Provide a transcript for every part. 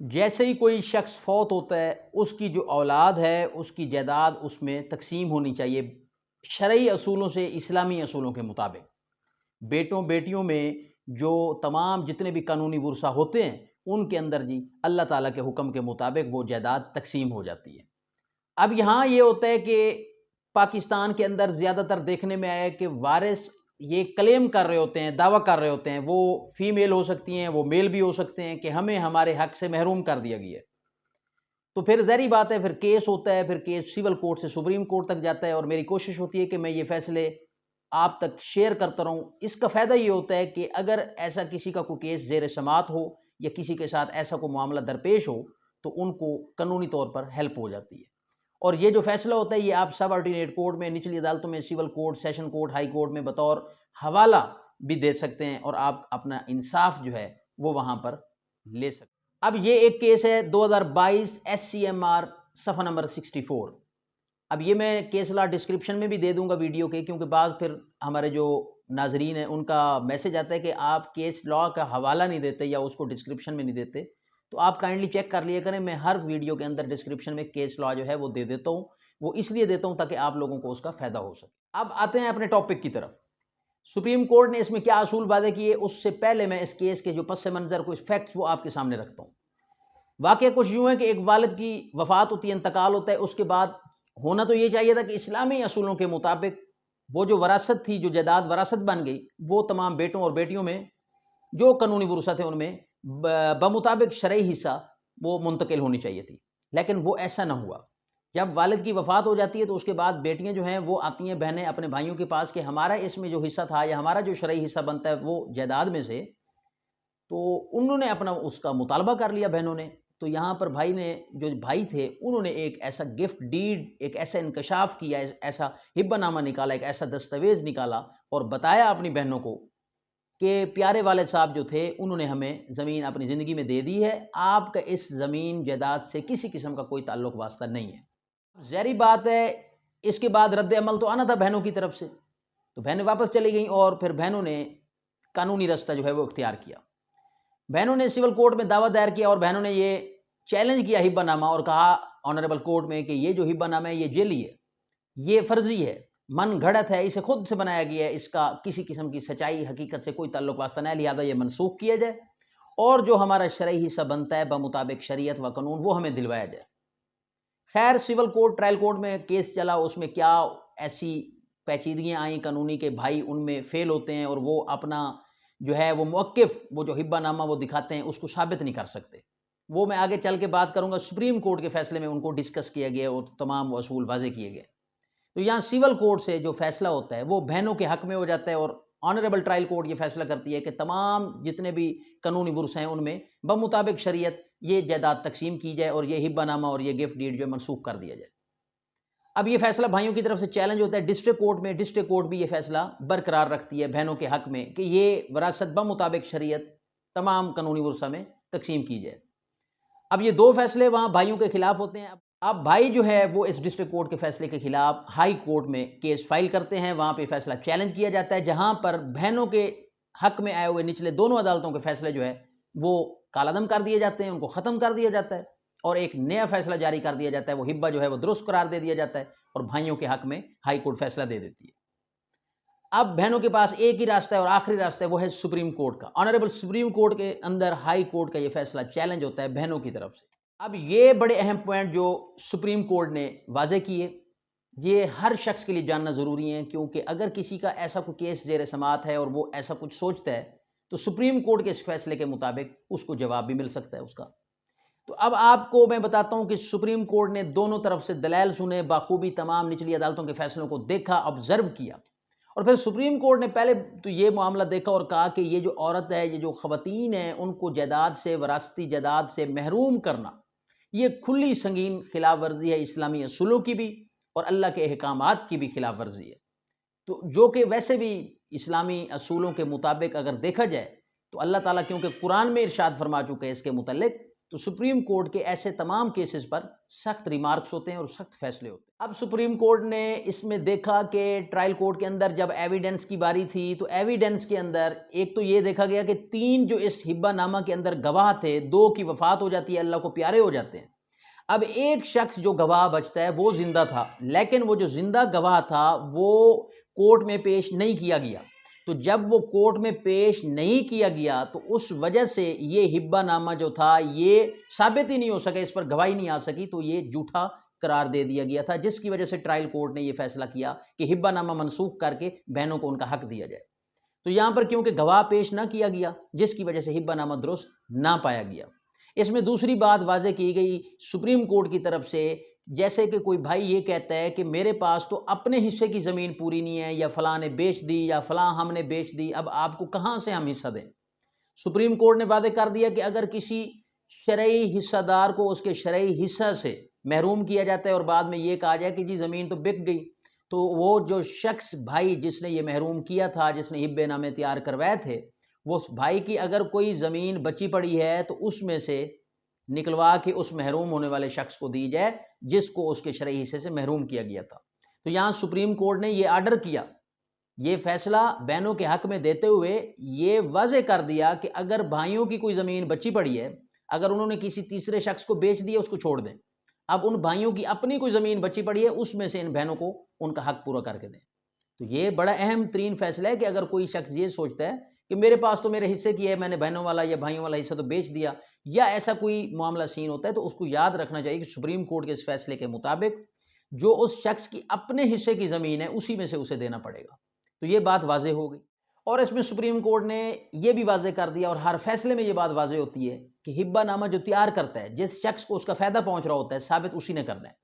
جیسے ہی کوئی شخص فوت ہوتا ہے اس کی جو اولاد ہے اس کی جائیداد اس میں تقسیم ہونی چاہیے شرعی اصولوں سے، اسلامی اصولوں کے مطابق۔ بیٹوں بیٹیوں میں جو تمام جتنے بھی قانونی ورثہ ہوتے ہیں ان کے اندر جی اللہ تعالیٰ کے حکم کے مطابق وہ جائیداد تقسیم ہو جاتی ہے۔ اب یہاں یہ ہوتا ہے کہ پاکستان کے اندر زیادہ تر دیکھنے میں آیا کہ وارث یہ کلیم کر رہے ہوتے ہیں، دعویٰ کر رہے ہوتے ہیں، وہ فیمیل ہو سکتی ہیں، وہ میل بھی ہو سکتے ہیں، کہ ہمیں ہمارے حق سے محروم کر دیا گیا ہے۔ تو پھر ظاہری بات ہے، پھر کیس ہوتا ہے، پھر کیس سول کورٹ سے سپریم کورٹ تک جاتا ہے، اور میری کوشش ہوتی ہے کہ میں یہ فیصلے آپ تک شیئر کرتا رہوں۔ اس کا فائدہ یہ ہوتا ہے کہ اگر ایسا کسی کا کوئی کیس زیر سماعت ہو یا کسی کے ساتھ ایسا کوئی معاملہ درپیش ہو تو ان کو قانونی طور پر ہیلپ ہو جاتی ہے۔ اور یہ جو فیصلہ ہوتا ہے یہ آپ سب آرڈینیٹ کورٹ میں، نچلی عدالتوں میں، civil court, session court, high court میں بطور حوالہ بھی دے سکتے ہیں، اور آپ اپنا انصاف جو ہے وہ وہاں پر لے سکتے ہیں۔ اب یہ ایک کیس ہے 2022 SCMR صفحہ نمبر 64۔ اب یہ میں کیس لا ڈسکرپشن میں بھی دے دوں گا ویڈیو کے، کیونکہ بعض پھر ہمارے جو ناظرین ہیں ان کا میسج آتا ہے کہ آپ کیس لا کا حوالہ نہیں دیتے یا اس کو ڈسکرپشن میں نہیں دیتے، تو آپ کائنڈلی چیک کر لیا کریں۔ میں ہر ویڈیو کے اندر ڈسکرپشن میں کیس لا جو ہے وہ دے دیتا ہوں، وہ اس لیے دیتا ہوں تاکہ آپ لوگوں کو اس کا فائدہ ہو سکے۔ اب آتے ہیں اپنے ٹاپک کی طرف۔ سپریم کورٹ نے اس میں کیا اصول وعدے کیے، اس سے پہلے میں اس کیس کے جو پس منظر کچھ فیکٹس وہ آپ کے سامنے رکھتا ہوں۔ واقعہ کچھ یوں ہے کہ ایک والد کی وفات ہوتی ہے، انتقال ہوتا ہے، اس کے بعد ہونا تو یہ چاہیے تھا کہ اسلامی اصولوں کے مطابق وہ جو وراثت تھی، جو جائیداد وراثت بن گئی، وہ تمام بیٹوں اور بیٹیوں میں جو قانونی ورثہ تھے ان میں بمطابق شرعی حصہ وہ منتقل ہونی چاہیے تھی، لیکن وہ ایسا نہ ہوا۔ جب والد کی وفات ہو جاتی ہے تو اس کے بعد بیٹیاں جو ہیں وہ آتی ہیں بہنیں اپنے بھائیوں کے پاس کہ ہمارا اس میں جو حصہ تھا یا ہمارا جو شرعی حصہ بنتا ہے وہ جائیداد میں سے، تو انہوں نے اپنا اس کا مطالبہ کر لیا بہنوں نے۔ تو یہاں پر بھائی نے، جو بھائی تھے انہوں نے ایک ایسا گفٹ ڈیڈ، ایک ایسا انکشاف کیا، ایسا ہبہ نامہ نکالا، ایک ایسا دستاویز نکالا اور بتایا اپنی بہنوں کو کہ پیارے والد صاحب جو تھے انہوں نے ہمیں زمین اپنی زندگی میں دے دی ہے، آپ کا اس زمین جائیداد سے کسی قسم کا کوئی تعلق واسطہ نہیں ہے۔ ظاہری بات ہے اس کے بعد رد عمل تو آنا تھا بہنوں کی طرف سے، تو بہنیں واپس چلی گئیں اور پھر بہنوں نے قانونی رستہ جو ہے وہ اختیار کیا۔ بہنوں نے سول کورٹ میں دعویٰ دائر کیا اور بہنوں نے یہ چیلنج کیا ہبہ نامہ، اور کہا آنریبل کورٹ میں کہ یہ جو ہبہ نامہ ہے یہ جعلی ہے، یہ فرضی ہے، من گھڑت ہے، اسے خود سے بنایا گیا ہے، اس کا کسی قسم کی سچائی حقیقت سے کوئی تعلق واسطہ نہیں، لہذا یہ منسوخ کیا جائے اور جو ہمارا شرعی حصہ بنتا ہے بمطابق شریعت و قانون وہ ہمیں دلوایا جائے۔ خیر سول کورٹ، ٹرائل کورٹ میں کیس چلا، اس میں کیا ایسی پیچیدگیاں آئیں قانونی کے بھائی ان میں فیل ہوتے ہیں اور وہ اپنا جو ہے وہ موقف، وہ جو ہبہ نامہ وہ دکھاتے ہیں اس کو ثابت نہیں کر سکتے، وہ میں آگے چل کے بات کروں گا۔ سپریم کورٹ کے فیصلے میں ان کو ڈسکس کیا گیا اور تمام وہ اصول واضح کیے گئے۔ تو یہاں سول کورٹ سے جو فیصلہ ہوتا ہے وہ بہنوں کے حق میں ہو جاتا ہے، اور آنریبل ٹرائل کورٹ یہ فیصلہ کرتی ہے کہ تمام جتنے بھی قانونی ورثہ ہیں ان میں بمطابق شریعت یہ جائیداد تقسیم کی جائے اور یہ ہبہ نامہ اور یہ گفٹ ڈیڈ جو ہے منسوخ کر دیا جائے۔ اب یہ فیصلہ بھائیوں کی طرف سے چیلنج ہوتا ہے ڈسٹرکٹ کورٹ میں، ڈسٹرکٹ کورٹ بھی یہ فیصلہ برقرار رکھتی ہے بہنوں کے حق میں کہ یہ وراثت بمطابق شریعت تمام قانونی ورثہ میں تقسیم کی جائے۔ اب یہ دو فیصلے وہاں بھائیوں کے خلاف ہوتے ہیں۔ اب بھائی جو ہے وہ اس ڈسٹرکٹ کورٹ کے فیصلے کے خلاف ہائی کورٹ میں کیس فائل کرتے ہیں، وہاں پہ فیصلہ چیلنج کیا جاتا ہے، جہاں پر بہنوں کے حق میں آئے ہوئے نچلے دونوں عدالتوں کے فیصلے جو ہے وہ کالعدم کر دیے جاتے ہیں، ان کو ختم کر دیا جاتا ہے اور ایک نیا فیصلہ جاری کر دیا جاتا ہے، وہ ہبہ جو ہے وہ درست قرار دے دیا جاتا ہے اور بھائیوں کے حق میں ہائی کورٹ فیصلہ دے دیتی ہے۔ اب بہنوں کے پاس ایک ہی راستہ ہے اور آخری راستہ ہے، وہ ہے سپریم کورٹ کا۔ آنریبل سپریم کورٹ کے اندر ہائی کورٹ کا یہ فیصلہ چیلنج ہوتا ہے بہنوں کی طرف سے۔ اب یہ بڑے اہم پوائنٹ جو سپریم کورٹ نے واضح کیے، یہ ہر شخص کے لیے جاننا ضروری ہے، کیونکہ اگر کسی کا ایسا کوئی کیس زیر سماعت ہے اور وہ ایسا کچھ سوچتا ہے تو سپریم کورٹ کے اس فیصلے کے مطابق اس کو جواب بھی مل سکتا ہے اس کا۔ تو اب آپ کو میں بتاتا ہوں کہ سپریم کورٹ نے دونوں طرف سے دلائل سنے، بخوبی تمام نچلی عدالتوں کے فیصلوں کو دیکھا، آبزرو کیا، اور پھر سپریم کورٹ نے پہلے تو یہ معاملہ دیکھا اور کہا کہ یہ جو عورت ہے، یہ جو خواتین ہیں، ان کو جائیداد سے، وراثتی جائیداد سے محروم کرنا یہ کھلی سنگین خلاف ورزی ہے اسلامی اصولوں کی بھی اور اللہ کے احکامات کی بھی خلاف ورزی ہے، تو جو کہ ویسے بھی اسلامی اصولوں کے مطابق اگر دیکھا جائے تو اللہ تعالیٰ کیونکہ قرآن میں ارشاد فرما چکے ہیں اس کے متعلق تو سپریم کورٹ کے ایسے تمام کیسز پر سخت ریمارکس ہوتے ہیں اور سخت فیصلے ہوتے ہیں۔ اب سپریم کورٹ نے اس میں دیکھا کہ ٹرائل کورٹ کے اندر جب ایویڈنس کی باری تھی تو ایویڈنس کے اندر ایک تو یہ دیکھا گیا کہ 3 جو اس ہبہ نامہ کے اندر گواہ تھے 2 کی وفات ہو جاتی ہے، اللہ کو پیارے ہو جاتے ہیں۔ اب ایک شخص جو گواہ بچتا ہے وہ زندہ تھا، لیکن وہ جو زندہ گواہ تھا وہ کورٹ میں پیش نہیں کیا گیا۔ تو جب وہ کورٹ میں پیش نہیں کیا گیا تو اس وجہ سے یہ ہبہ نامہ جو تھا یہ ثابت ہی نہیں ہو سکا، اس پر گواہی نہیں آ سکی، تو یہ جھوٹا قرار دے دیا گیا تھا، جس کی وجہ سے ٹرائل کورٹ نے یہ فیصلہ کیا کہ ہبہ نامہ منسوخ کر کے بہنوں کو ان کا حق دیا جائے۔ تو یہاں پر کیونکہ گواہ پیش نہ کیا گیا، جس کی وجہ سے ہبہ نامہ درست نہ پایا گیا۔ اس میں دوسری بات واضح کی گئی سپریم کورٹ کی طرف سے، جیسے کہ کوئی بھائی یہ کہتا ہے کہ میرے پاس تو اپنے حصے کی زمین پوری نہیں ہے، یا فلاں نے بیچ دی، یا فلاں ہم نے بیچ دی، اب آپ کو کہاں سے ہم حصہ دیں؟ سپریم کورٹ نے واضح کر دیا کہ اگر کسی شرعی حصہ دار کو اس کے شرعی حصہ سے محروم کیا جاتا ہے اور بعد میں یہ کہا جائے کہ جی زمین تو بک گئی، تو وہ جو شخص بھائی جس نے یہ محروم کیا تھا، جس نے ہبے نامے تیار کروائے تھے، وہ بھائی کی اگر کوئی زمین بچی پڑی ہے تو اس میں سے نکلوا کے اس محروم ہونے والے شخص کو دی جائے جس کو اس کے شرعی حصے سے محروم کیا گیا تھا۔ تو یہاں سپریم کورٹ نے یہ آرڈر کیا، یہ فیصلہ بہنوں کے حق میں دیتے ہوئے یہ واضح کر دیا کہ اگر بھائیوں کی کوئی زمین بچی پڑی ہے، اگر انہوں نے کسی تیسرے شخص کو بیچ دیا اس کو چھوڑ دیں، اب ان بھائیوں کی اپنی کوئی زمین بچی پڑی ہے اس میں سے ان بہنوں کو ان کا حق پورا کر کے دیں۔ تو یہ بڑا اہم ترین فیصلہ ہے کہ اگر کوئی شخص یہ سوچتا ہے کہ میرے پاس تو میرے حصے کی ہے، میں نے بہنوں والا یا بھائیوں والا حصہ تو بیچ دیا، یا ایسا کوئی معاملہ سین ہوتا ہے، تو اس کو یاد رکھنا چاہیے کہ سپریم کورٹ کے اس فیصلے کے مطابق جو اس شخص کی اپنے حصے کی زمین ہے اسی میں سے اسے دینا پڑے گا۔ تو یہ بات واضح ہو گئی، اور اس میں سپریم کورٹ نے یہ بھی واضح کر دیا، اور ہر فیصلے میں یہ بات واضح ہوتی ہے کہ ہبہ نامہ جو تیار کرتا ہے، جس شخص کو اس کا فائدہ پہنچ رہا ہوتا ہے، ثابت اسی نے کرنا ہے۔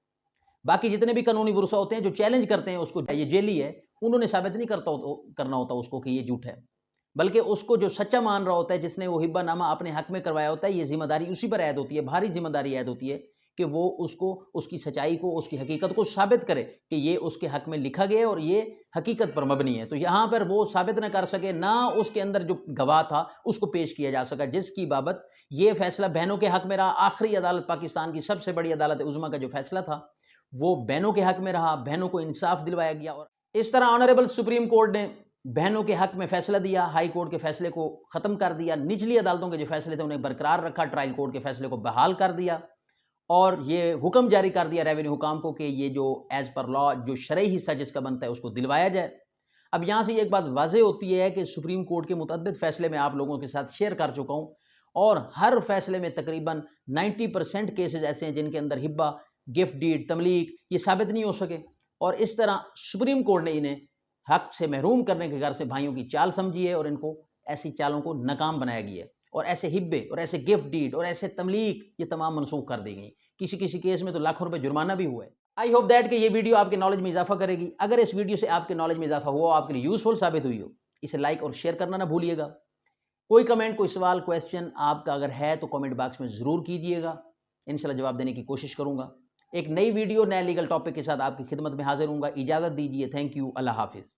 باقی جتنے بھی قانونی ورثہ ہوتے ہیں جو چیلنج کرتے ہیں اس کو، یہ جیلی ہے، انہوں نے ثابت نہیں کرنا ہوتا اس کو کہ یہ جھوٹ ہے، بلکہ اس کو جو سچا مان رہا ہوتا ہے، جس نے وہ ہبہ نامہ اپنے حق میں کروایا ہوتا ہے، یہ ذمہ داری اسی پر عائد ہوتی ہے، بھاری ذمہ داری عائد ہوتی ہے کہ وہ اس کو، اس کی سچائی کو، اس کی حقیقت کو ثابت کرے کہ یہ اس کے حق میں لکھا گیا ہے اور یہ حقیقت پر مبنی ہے۔ تو یہاں پر وہ ثابت نہ کر سکے، نہ اس کے اندر جو گواہ تھا اس کو پیش کیا جا سکا، جس کی بابت یہ فیصلہ بہنوں کے حق میں رہا۔ آخری عدالت، پاکستان کی سب سے بڑی عدالت عظمیٰ کا جو فیصلہ تھا وہ بہنوں کے حق میں رہا، بہنوں کو انصاف دلوایا گیا، اور اس طرح آنریبل سپریم کورٹ نے بہنوں کے حق میں فیصلہ دیا، ہائی کورٹ کے فیصلے کو ختم کر دیا، نچلی عدالتوں کے جو فیصلے تھے انہیں برقرار رکھا، ٹرائل کورٹ کے فیصلے کو بحال کر دیا، اور یہ حکم جاری کر دیا ریونیو حکام کو کہ یہ جو ایز پر لا جو شرعی حصہ جس کا بنتا ہے اس کو دلوایا جائے۔ اب یہاں سے ایک بات واضح ہوتی ہے کہ سپریم کورٹ کے متعدد فیصلے میں آپ لوگوں کے ساتھ شیئر کر چکا ہوں، اور ہر فیصلے میں تقریباً 90% کیسز ایسے ہیں جن کے اندر ہبہ، گفٹ ڈیڈ، تملیک یہ ثابت نہیں ہو سکے، اور اس طرح سپریم کورٹ نے انہیں حق سے محروم کرنے کے غرض سے بھائیوں کی چال سمجھی ہے، اور ان کو ایسی چالوں کو ناکام بنایا گیا ہے، اور ایسے ہبے اور ایسے گفٹ ڈیڈ اور ایسے تملیک یہ تمام منسوخ کر دی گئی۔ کسی کیس میں تو لاکھوں روپے جرمانہ بھی ہوا ہے۔ آئی ہوپ دیٹ کہ یہ ویڈیو آپ کے نالج میں اضافہ کرے گی۔ اگر اس ویڈیو سے آپ کے نالج میں اضافہ ہوا، آپ کے لیے یوزفل ثابت ہوئی ہو، اسے لائک اور شیئر کرنا نہ بھولیے گا۔ کوئی کمنٹ، کوئی سوال، کویسچن آپ کا اگر ہے تو کمنٹ باکس میں ضرور کیجئے گا، انشاءاللہ جواب دینے کی کوشش کروں گا۔ ایک نئی ویڈیو، نئے لیگل ٹاپک کے ساتھ آپ کی خدمت میں حاضر ہوں گا۔ اجازت دیجیے، تھینک یو، اللہ حافظ۔